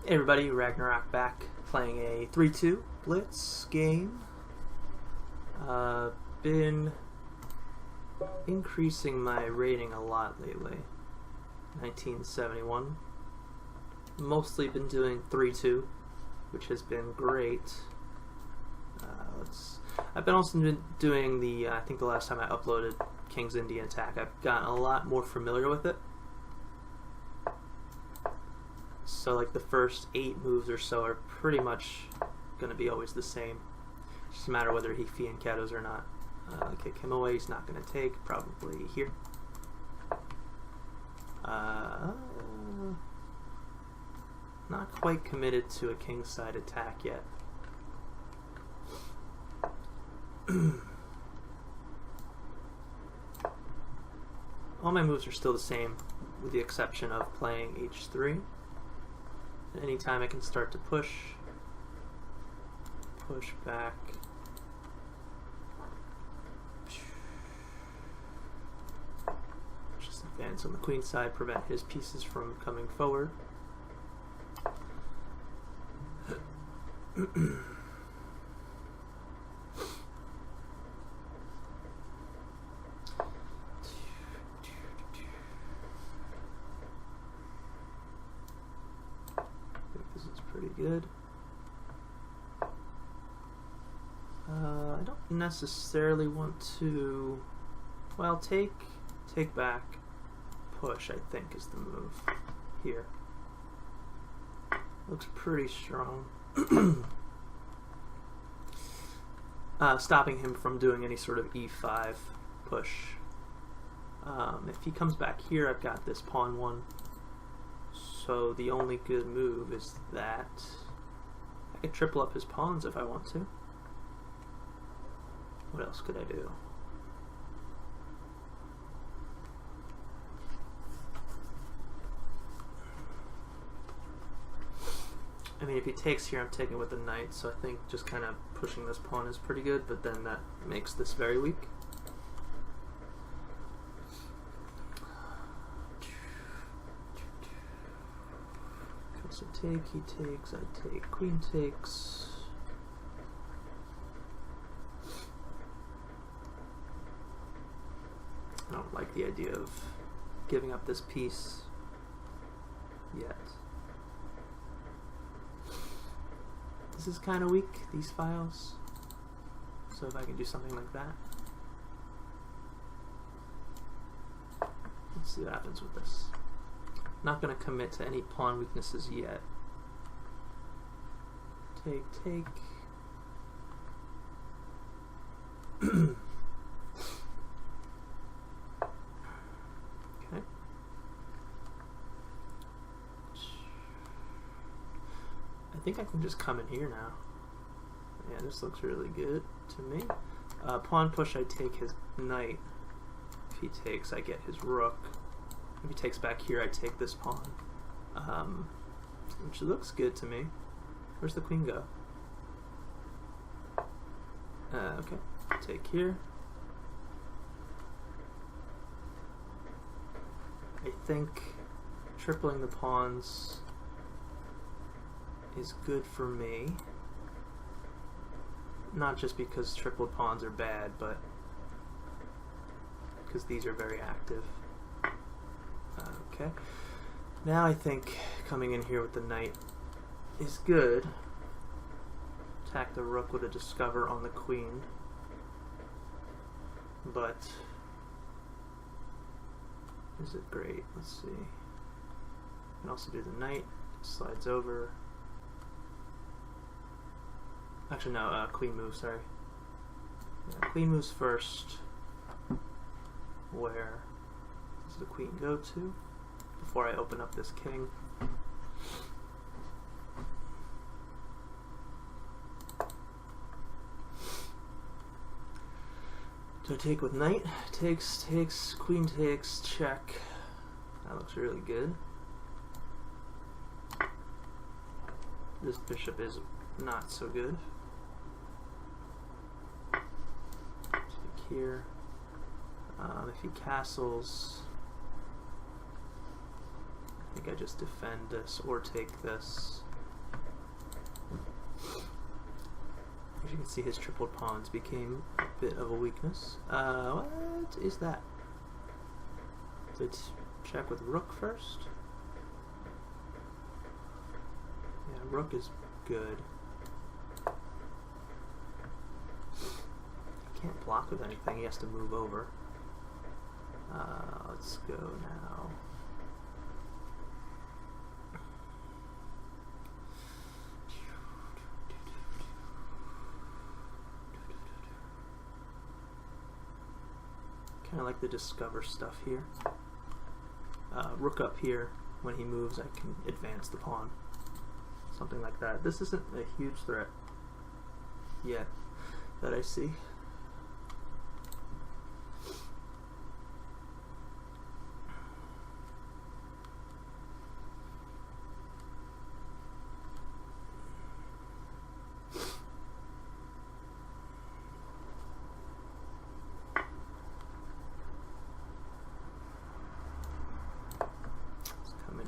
Hey everybody, Ragnarok back, playing a 3-2 Blitz game. Been increasing my rating a lot lately. 1971. Mostly been doing 3-2, which has been great. I've been also been doing the, I think the last time I uploaded King's Indian Attack, I've gotten a lot more familiar with it. So like the first 8 moves or so are pretty much going to be always the same. It's just a matter whether he fianchettos or not. Kick him away, he's not going to take, probably here. Not quite committed to a kingside attack yet. All my moves are still the same, with the exception of playing h3. Anytime I can start to push back. Just advance on the queen side, prevent his pieces from coming forward. Pretty good. I don't necessarily want to, well, take back, push, I think is the move here. Looks pretty strong. Stopping him from doing any sort of e5 push. If he comes back here, I've got this pawn one. So the only good move is that I could triple up his pawns if I want to. What else could I do? I mean, if he takes here, I'm taking with the knight, so I think just kind of pushing this pawn is pretty good, but then that makes this very weak. So take, he takes, I take, queen takes. I don't like the idea of giving up this piece yet. This is kind of weak, these files. So if I can do something like that. Let's see what happens with this. Not going to commit to any pawn weaknesses yet. Take. Okay. I think I can just come in here now. Yeah, this looks really good to me. Pawn push, I take his knight. If he takes, I get his rook. If he takes back here, I take this pawn, which looks good to me. Where's the queen go? Okay, take here. I think tripling the pawns is good for me. Not just because tripled pawns are bad, but because these are very active. Okay, now I think coming in here with the knight is good. Attack the rook with a discover on the queen, but is it great? Let's see. I can also do the knight, slides over. Actually no, queen moves, sorry. Yeah, queen moves first. Where does the queen go to? Before I open up this king. So take with knight, takes, queen takes, check. That looks really good. This bishop is not so good. Take here. If he castles, I think I just defend this or take this. you can see, his tripled pawns became a bit of a weakness. What is that? Let's check with rook first. Yeah, rook is good. He can't block with anything, he has to move over. Let's go now. Kind of like the discover stuff here. Rook up here, when he moves I can advance the pawn. Something like that. This isn't a huge threat yet that I see.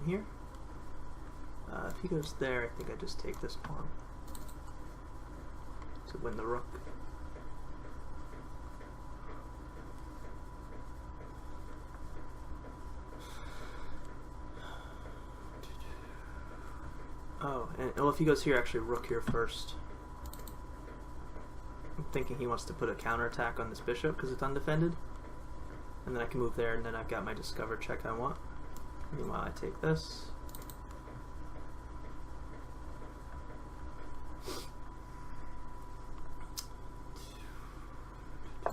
Here. If he goes there, I think I just take this pawn to win the rook. Oh, and well, if he goes here, actually rook here first. I'm thinking he wants to put a counterattack on this bishop because it's undefended. And then I can move there, and then I've got my discover check I want. Meanwhile, I take this. Now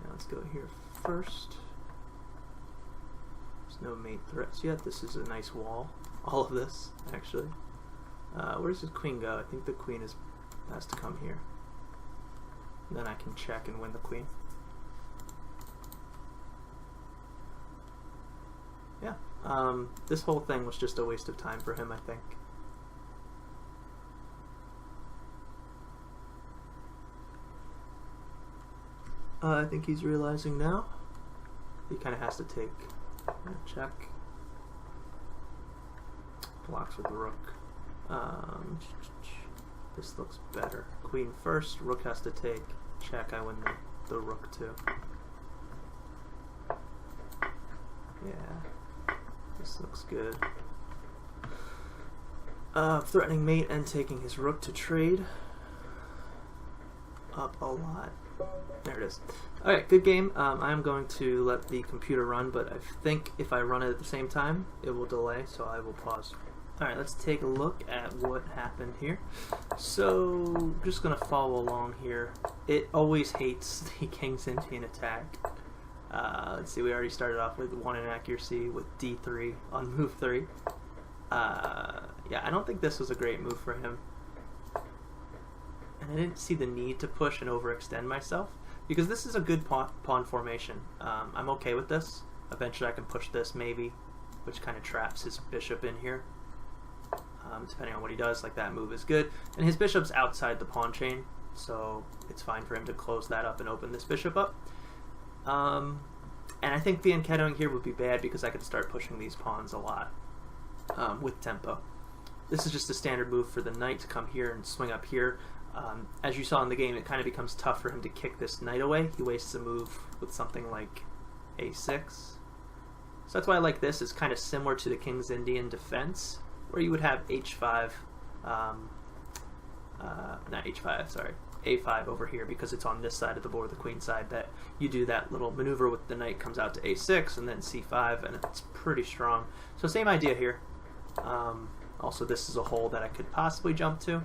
let's go here first. There's no mate threats yet. This is a nice wall. All of this, actually. Where does his queen go? I think the queen has to come here. And then I can check and win the queen. Yeah, this whole thing was just a waste of time for him, I think. I think he's realizing now he kind of has to take a check. Blocks with the rook. This looks better. Queen first, rook has to take. Check, I win the rook too. Yeah. This looks good. Threatening mate and taking his rook to trade. Up a lot. There it is. Alright, good game. I'm going to let the computer run, but I think if I run it at the same time, it will delay, so I will pause. Alright, let's take a look at what happened here. So, just going to follow along here. It always hates the King's Indian attack. Let's see, we already started off with 1 inaccuracy with d3 on move 3. Yeah, I don't think this was a great move for him. And I didn't see the need to push and overextend myself, because this is a good pawn formation. I'm okay with this. Eventually I can push this maybe, which kind of traps his bishop in here. Depending on what he does, like that move is good. And his bishop's outside the pawn chain, so it's fine for him to close that up and open this bishop up. And I think fianchettoing here would be bad because I could start pushing these pawns a lot with tempo. This is just a standard move for the knight to come here and swing up here. As you saw in the game, it kind of becomes tough for him to kick this knight away. He wastes a move with something like a6. So that's why I like this. It's kind of similar to the King's Indian defense, where you would have h5, not h5, sorry, a5 over here, because it's on this side of the board, the queen side, that you do that little maneuver with the knight comes out to a6 and then c5, and it's pretty strong. So same idea here. Also, this is a hole that I could possibly jump to.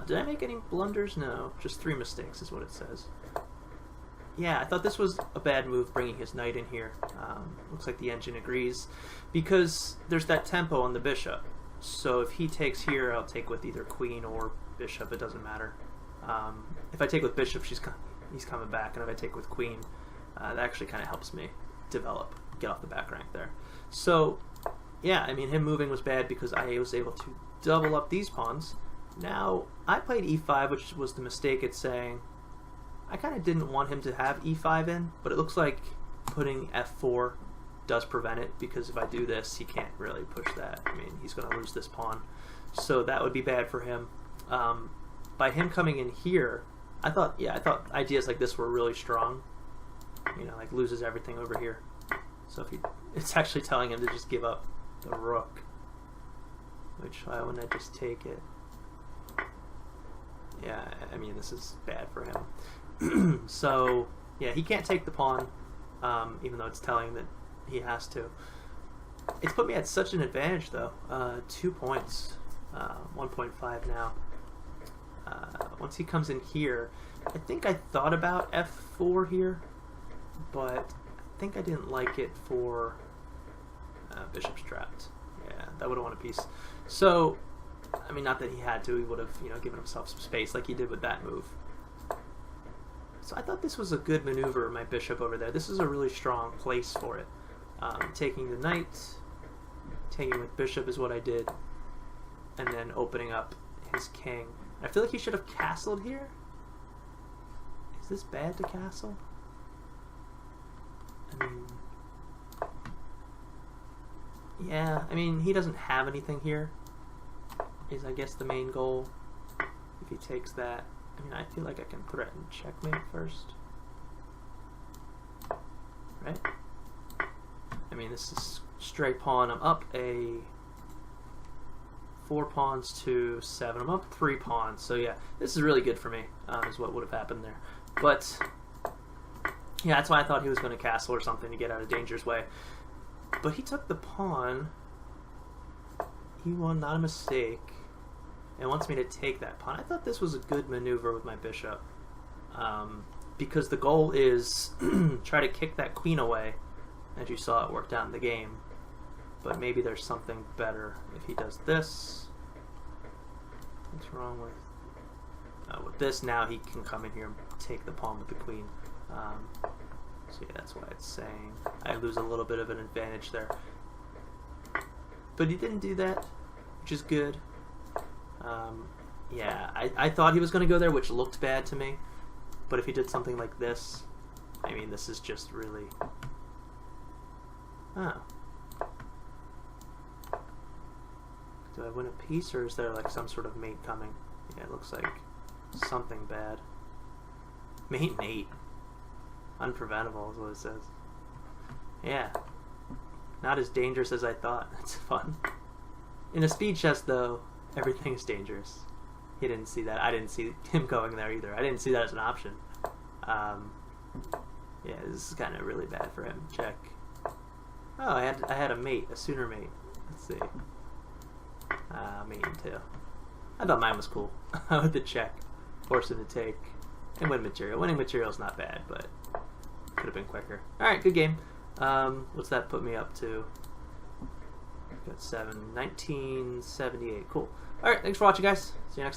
Did I make any blunders? No, just 3 mistakes is what it says. Yeah, I thought this was a bad move, bringing his knight in here. Looks like the engine agrees, because there's that tempo on the bishop. So if he takes here, I'll take with either queen or bishop, it doesn't matter. If I take with bishop, he's coming back, and if I take with queen, that actually kind of helps me develop, get off the back rank there. So yeah, I mean, him moving was bad because I was able to double up these pawns. Now, I played e5, which was the mistake it's saying. I kind of didn't want him to have e5 in, but it looks like putting f4 does prevent it, because if I do this, he can't really push that. I mean, he's going to lose this pawn. So that would be bad for him. by him coming in here, I thought ideas like this were really strong. You know, like loses everything over here. So if it's actually telling him to just give up the rook. Which, why wouldn't I just take it? Yeah, I mean, this is bad for him. So, yeah, he can't take the pawn, even though it's telling that he has to. It's put me at such an advantage, though. 2 points. 1.5 now. Once he comes in here, I think I thought about f4 here, but I think I didn't like it for bishop's trapped. Yeah, that would have won a piece. So, I mean, not that he had to. He would have, you know, given himself some space like he did with that move. So I thought this was a good maneuver, my bishop over there. This is a really strong place for it. Taking the knight, taking with bishop is what I did, and then opening up his king. I feel like he should have castled here. Is this bad to castle? I mean, yeah, I mean, he doesn't have anything here, is I guess the main goal. If he takes that, I mean, I feel like I can threaten checkmate first. Right? I mean, this is straight pawn. I'm up 4 pawns to 7. I'm up 3 pawns. So yeah, this is really good for me, is what would have happened there. But yeah, that's why I thought he was going to castle or something to get out of danger's way. But he took the pawn. He won, not a mistake, and wants me to take that pawn. I thought this was a good maneuver with my bishop, because the goal is try to kick that queen away. As you saw, it worked out in the game. But maybe there's something better if he does this. What's wrong with this? Now he can come in here and take the pawn with the queen. So yeah, that's why it's saying I lose a little bit of an advantage there. But he didn't do that, which is good. Yeah, I thought he was going to go there, which looked bad to me. But if he did something like this, I mean, this is just really... Oh. Do I win a piece, or is there like some sort of mate coming? Yeah, it looks like something bad. Mate. Unpreventable is what it says. Yeah. Not as dangerous as I thought. It's fun. In a speed chess, though, everything is dangerous. He didn't see that. I didn't see him going there either. I didn't see that as an option. Yeah, this is kind of really bad for him. Check. Oh, I had a mate, a sooner mate. Let's see. Mate in 2. I thought mine was cool. With the check. Force him to take. And win material. Winning material is not bad, but could have been quicker. Alright, good game. What's that put me up to? Got 1978. Cool. Alright, thanks for watching, guys. See you next time.